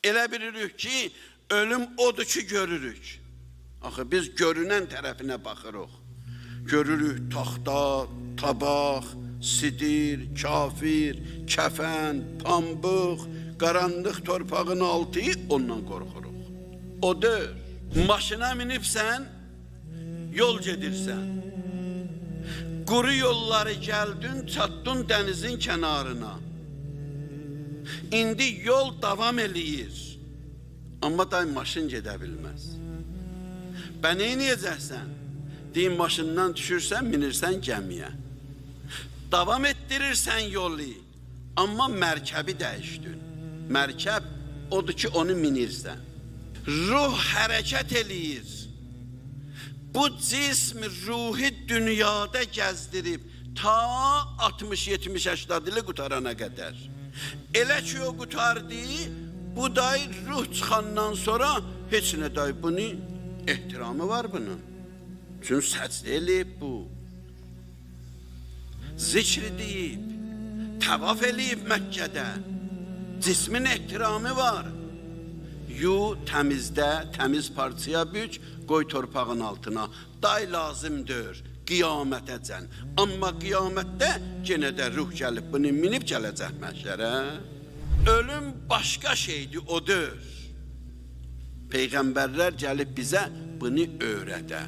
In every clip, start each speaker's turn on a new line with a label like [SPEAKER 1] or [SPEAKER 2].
[SPEAKER 1] Elə bilirik ki, ölüm odur ki, görürük. Axı biz görünən tərəfinə baxırıq. Görürük taxta, tabaq, sidir, kafir, kəfən, pambıq, qaranlıq torpağın altı, ondan qorxuruq. Odur, maşına minibsən, yol gedirsən. Quru yolları gəldin, çatdın dənizin kənarına. İndi yol davam eləyir. Amma day maşın gedə bilməz. Bə neyniyəcəksən? Deyin, maşından düşürsən, minirsən gəmiyə. Davam etdirirsən yolu, amma mərkəbi dəyişdin. Mərkəb odur ki, onu minirsən. Ruh hərəkət eləyir. Bu cism ruhi dünyada gəzdirib ta 60-70-80 ili qutarana qədər. Elə ki o qutardı, bu day ruh çıxandan sonra heç nə day bunun ehtiramı var bunun. Çünki səcdə eləyib bu. Zikri deyib, təvaf eləyib Məkkədə. Cismin ehtiramı var. Yu təmizdə, təmiz parçaya bük, qoy torpağın altına. Day lazımdır qiyamətəcən. Amma qiyamətdə yenə də ruh gəlib bunu minib gələcək məhşərə. Ölüm başqa şeydir, odur. Peyğəmbərlər gəlib bizə bunu öyrədə.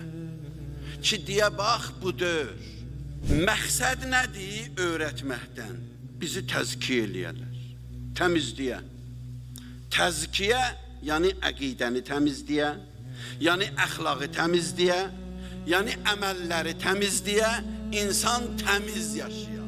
[SPEAKER 1] Ki, deyə bax, budur. Məqsəd nədir öyrətməkdən? Bizi təzkiyə eləyərlər, təmizliyə. Təzkiyə, yəni əqidəni təmizliyə, yəni əxlaqı təmizliyə, yəni əməlləri təmizliyə, insan təmiz yaşayır.